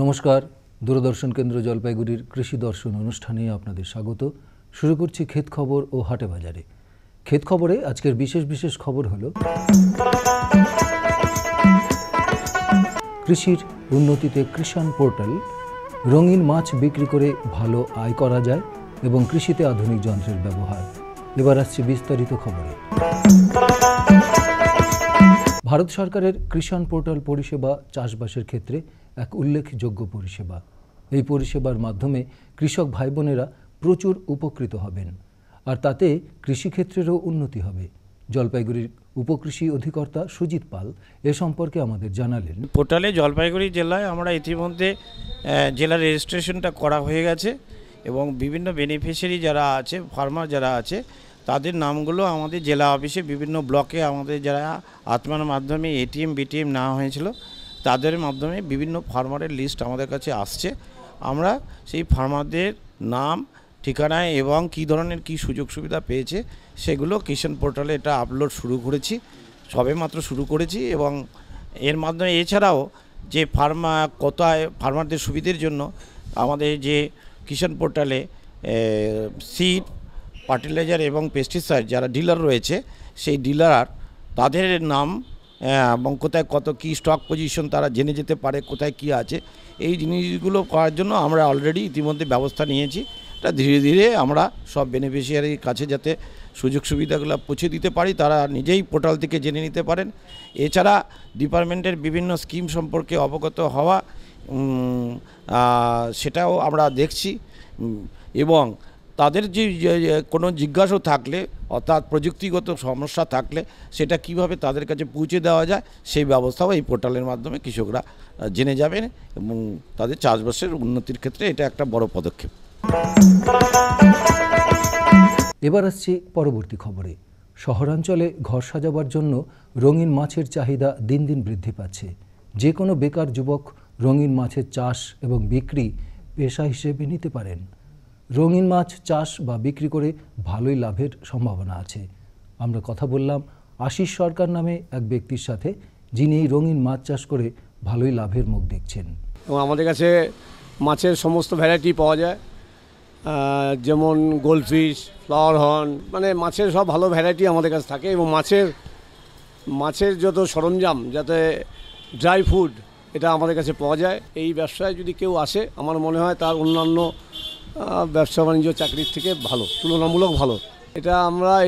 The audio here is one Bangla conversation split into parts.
নমস্কার, দূরদর্শন কেন্দ্র জলপাইগুড়ির কৃষি দর্শন অনুষ্ঠানে আপনাদের স্বাগত। শুরু করছি ক্ষেত খবর ও হাটে বাজারে। ক্ষেত খবরে আজকের বিশেষ খবর হলো কৃষির উন্নতিতে কৃষাণ পোর্টাল, রঙিন মাছ বিক্রি করে ভালো আয় করা যায় এবং কৃষিতে আধুনিক যন্ত্রের ব্যবহার। এবার আসছে বিস্তারিত খবরে। ভারত সরকারের কৃষাণ পোর্টাল পরিষেবা চাষবাসের ক্ষেত্রে এক উল্লেখযোগ্য পরিষেবা। এই পরিষেবার মাধ্যমে কৃষক ভাই বোনেরা প্রচুর উপকৃত হবেন, আর তাতে কৃষিক্ষেত্রেরও উন্নতি হবে। জলপাইগুড়ির উপকৃষি অধিকর্তা সুজিত পাল এ সম্পর্কে আমাদের জানালেন। পোর্টালে জলপাইগুড়ি জেলায় আমরা ইতিমধ্যে জেলার রেজিস্ট্রেশনটা করা হয়ে গেছে এবং বিভিন্ন বেনিফিশিয়ারি যারা আছে, ফার্মার যারা আছে, তাদের নামগুলো আমাদের জেলা অফিসে বিভিন্ন ব্লকে আমাদের যারা আত্মার মাধ্যমে এটিএম বিটিএম নেওয়া হয়েছিল তাদের মাধ্যমে বিভিন্ন ফার্মারের লিস্ট আমাদের কাছে আসছে। আমরা সেই ফার্মারদের নাম, ঠিকানায় এবং কী ধরনের কী সুযোগ সুবিধা পেয়েছে সেগুলো কিষাণ পোর্টালে এটা আপলোড শুরু করেছি, সবেমাত্র শুরু করেছি। এবং এর মাধ্যমে এছাড়াও যে ফার্মারদের সুবিধের জন্য আমাদের যে কিষাণ পোর্টালে সিড, ফার্টিলাইজার এবং পেস্টিসাইড যারা ডিলার রয়েছে সেই ডিলার তাদের নাম এবং কোথায় কত কী স্টক পজিশন তারা জেনে যেতে পারে, কোথায় কি আছে, এই জিনিসগুলো করার জন্য আমরা অলরেডি ইতিমধ্যে ব্যবস্থা নিয়েছি। এটা ধীরে ধীরে আমরা সব বেনিফিশিয়ারির কাছে যাতে সুযোগ সুবিধাগুলো পৌঁছে দিতে পারি, তারা নিজেই পোর্টাল থেকে জেনে নিতে পারেন। এছাড়া ডিপার্টমেন্টের বিভিন্ন স্কিম সম্পর্কে অবগত হওয়া, সেটাও আমরা দেখছি। এবং তাদের যে কোনো জিজ্ঞাসা থাকলে অর্থাৎ প্রযুক্তিগত সমস্যা থাকলে সেটা কিভাবে তাদের কাছে পৌঁছে দেওয়া যায় সেই ব্যবস্থাও এই পোর্টালের মাধ্যমে কৃষকরা জেনে যাবেন এবং তাদের চাষবাসের উন্নতির ক্ষেত্রে এটা একটা বড় পদক্ষেপ। এবার আসছি পরবর্তী খবরে। শহরাঞ্চলে ঘর সাজাবার জন্য রঙিন মাছের চাহিদা দিন দিন বৃদ্ধি পাচ্ছে। যে কোনো বেকার যুবক রঙিন মাছের চাষ এবং বিক্রি পেশা হিসেবে নিতে পারেন। রঙিন মাছ চাষ বা বিক্রি করে ভালোই লাভের সম্ভাবনা আছে। আমরা কথা বললাম আশিস সরকার নামে এক ব্যক্তির সাথে, যিনি এই রঙিন মাছ চাষ করে ভালোই লাভের মুখ দেখছেন। এবং আমাদের কাছে মাছের সমস্ত ভ্যারাইটি পাওয়া যায়, যেমন গোল্ডফিশ, ফ্লাওয়ার হর্ন, মানে মাছের সব ভালো ভ্যারাইটি আমাদের কাছে থাকে। এবং মাছের যত সরঞ্জাম, যাতে ড্রাই ফুড, এটা আমাদের কাছে পাওয়া যায়। এই ব্যবসায় যদি কেউ আসে, আমার মনে হয় তার অন্যান্য ব্যবসা বাণিজ্য চাকরির থেকে ভালো, তুলনামূলক ভালো।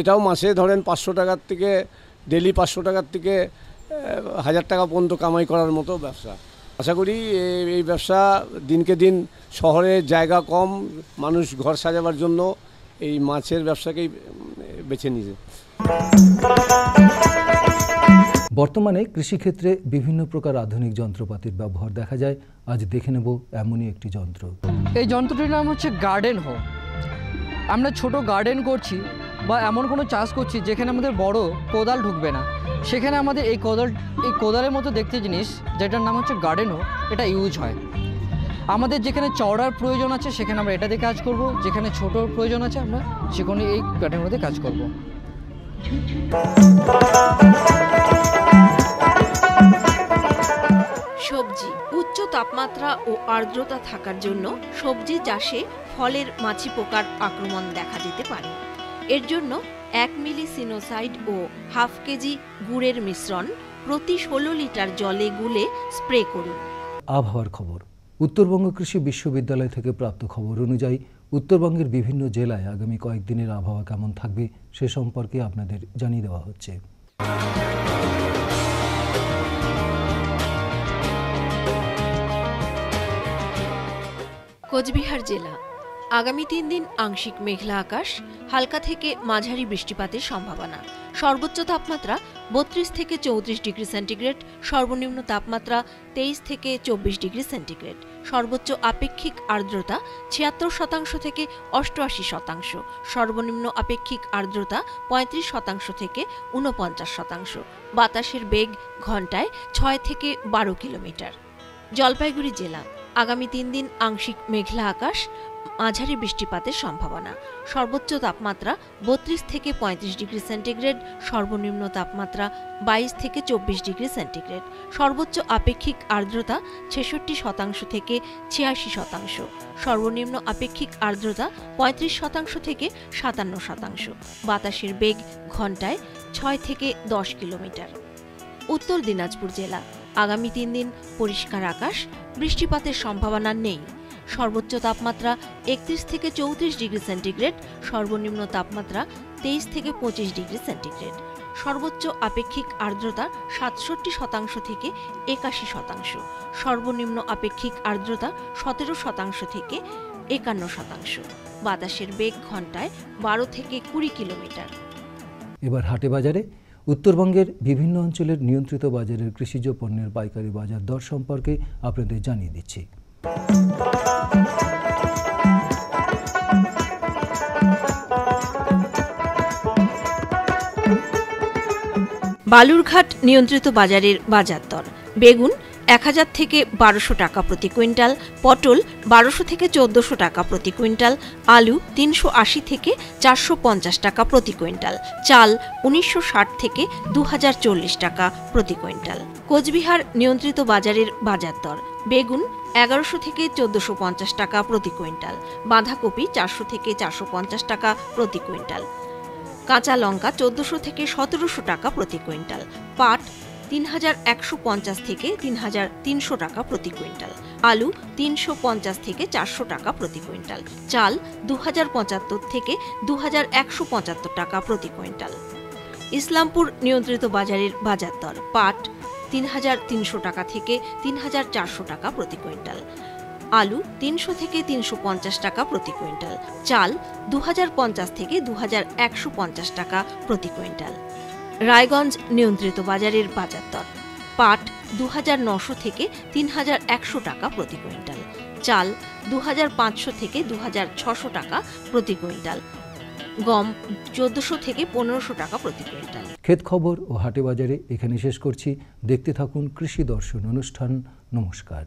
এটাও মাসে ধরেন 500 টাকার থেকে ডেলি 500 টাকার থেকে 1000 টাকা পর্যন্ত কামাই করার মতো ব্যবসা। আশা করি এই ব্যবসা দিনকে দিন, শহরে জায়গা কম, মানুষ ঘর সাজাবার জন্য এই মাছের ব্যবসাকেই বেছে নিয়েছে। বর্তমানে কৃষিক্ষেত্রে বিভিন্ন প্রকার আধুনিক যন্ত্রপাতির ব্যবহার দেখা যায়। আজ দেখে নেব এমনই একটি যন্ত্র। এই যন্ত্রটির নাম হচ্ছে গার্ডেন হো। আমরা ছোট গার্ডেন করছি বা এমন কোনো চাষ করছি যেখানে আমাদের বড় কোদাল ঢুকবে না, সেখানে আমাদের এই কোদালের মতো দেখতে জিনিস, যেটার নাম হচ্ছে গার্ডেন হো, এটা ইউজ হয়। আমাদের যেখানে চওড়ার প্রয়োজন আছে সেখানে আমরা এটা দিয়ে কাজ করব, যেখানে ছোটোর প্রয়োজন আছে আমরা সেখানে এই গার্ডেন হো দিয়ে কাজ করব। সবজি উচ্চ তাপমাত্রা ও আর্দ্রতা থাকার জন্য সবজি চাষে ফলের মাছি পোকার আক্রমণ দেখা যেতে পারে। এর জন্য 1 মিলি সিনোসাইড ও 1/2 কেজি গুড়ের মিশ্রণ প্রতি 16 লিটার জলে গুলে স্প্রে করুন। আবহাওয়ার খবর। উত্তরবঙ্গ কৃষি বিশ্ববিদ্যালয় থেকে প্রাপ্ত খবর অনুযায়ী উত্তরবঙ্গের বিভিন্ন জেলায় আগামী কয়েকদিনের আবহাওয়া কেমন থাকবে সে সম্পর্কে আপনাদের জানিয়ে দেওয়া হচ্ছে। কোচবিহার জেলা আগামী 3 দিন আংশিক মেঘলা আকাশ, হালকা থেকে মাঝারি বৃষ্টিপাতের সম্ভাবনা। সর্বোচ্চ তাপমাত্রা 32 থেকে 34 ডিগ্রি সেন্টিগ্রেড, সর্বনিম্ন তাপমাত্রা 23 থেকে 24 ডিগ্রি সেন্টিগ্রেড। সর্বোচ্চ আপেক্ষিক আর্দ্রতা ৭৬% থেকে ৮৮%, সর্বনিম্ন আপেক্ষিক আর্দ্রতা ৩৫% থেকে ৪৯%, বাতাসের বেগ ঘন্টায় ৬ থেকে ১২ কিলোমিটার। জলপাইগুড়ি জেলা, আগামী ৩ দিন আংশিক মেঘলা আকাশ, মাঝারি বৃষ্টিপাতের সম্ভাবনা। সর্বোচ্চ তাপমাত্রা ৩২ থেকে ৩৫ ডিগ্রি সেন্টিগ্রেড, সর্বনিম্ন তাপমাত্রা ২২ থেকে ২৪ ডিগ্রি সেন্টিগ্রেড। সর্বোচ্চ আপেক্ষিক আর্দ্রতা ৬৬% থেকে ৮৬%, সর্বনিম্ন আপেক্ষিক আর্দ্রতা ৩৫% থেকে ৫৭%, বাতাসের বেগ ঘন্টায় ৬ থেকে ১০ কিলোমিটার। উত্তর দিনাজপুর জেলা, আগামী ৩ দিন পরিষ্কার আকাশ, বৃষ্টিপাতের সম্ভাবনা নেই। সর্বোচ্চ তাপমাত্রা ৩১ থেকে ৩৪ ডিগ্রি সেন্টিগ্রেড, সর্বনিম্ন তাপমাত্রা ২৩ থেকে ২৫ ডিগ্রি সেন্টিগ্রেড। সর্বোচ্চ আপেক্ষিক আর্দ্রতা ৬৭% থেকে ৮১%, সর্বনিম্ন আপেক্ষিক আর্দ্রতা ১৭% থেকে ৫১%, বাতাসের বেগ ঘন্টায় ১২ থেকে ২০ কিলোমিটার। এবার হাটে বাজারে উত্তরবঙ্গের বিভিন্ন অঞ্চলের নিয়ন্ত্রিত বাজারের কৃষিজ পণ্যের পাইকারি বাজার দর সম্পর্কে আপনাদের জানিয়ে দিচ্ছি। বালুরঘাট নিয়ন্ত্রিত বাজারের বাজার দর: বেগুন ১,০০০ থেকে ১২০০ টাকা প্রতি কুইন্টাল, পটল ১২০০ থেকে ১৪০০ টাকা প্রতি কুইন্টাল, আলু ৩৮০ থেকে ৪৫০ টাকা প্রতি কুইন্টাল, চাল ১৯৬০ থেকে ২০৪০ টাকা প্রতি কুইন্টাল। কোচবিহার নিয়ন্ত্রিত বাজারের বাজার দর: বেগুন ১১০০ থেকে ১৪৫০ টাকা প্রতি কুইন্টাল, বাঁধাকপি ৪০০ থেকে ৪৫০ টাকা প্রতি কুইন্টাল, কাঁচা লঙ্কা ১৪০০ থেকে ১৭০০ টাকা প্রতি কুইন্টাল, পাট ৩১৫০ থেকে ৩৩০০ টাকা প্রতি কুইন্টাল, আলু ৩৫০ থেকে ৪০০ টাকা প্রতি কুইন্টাল, চাল ২০৭৫ থেকে ২১৭৫ টাকা প্রতি কুইন্টাল। ইসলামপুর নিয়ন্ত্রিত বাজারের বাজার দর: পাট ৩৩০০ টাকা থেকে ৩৪০০ টাকা প্রতি কুইন্টাল, আলু ৩০০ থেকে ৩৫০ টাকা প্রতি কুইন্টাল, চাল ২০৫০ থেকে ২১৫০ টাকা প্রতি কুইন্টাল। রায়গঞ্জ নিয়ন্ত্রিত বাজারের বাজার দর: পাট ২৯০০ থেকে ৩১০০ টাকা প্রতি কুইন্টাল, চাল ২৫০০ থেকে ২৬০০ টাকা প্রতি কুইন্টাল, গম ১৪০০ থেকে ১৫০০ টাকা প্রতি কুইন্টাল। ক্ষেত খবর ও হাটে বাজারে এখানে শেষ করছি। দেখতে থাকুন কৃষি দর্শন অনুষ্ঠান। নমস্কার।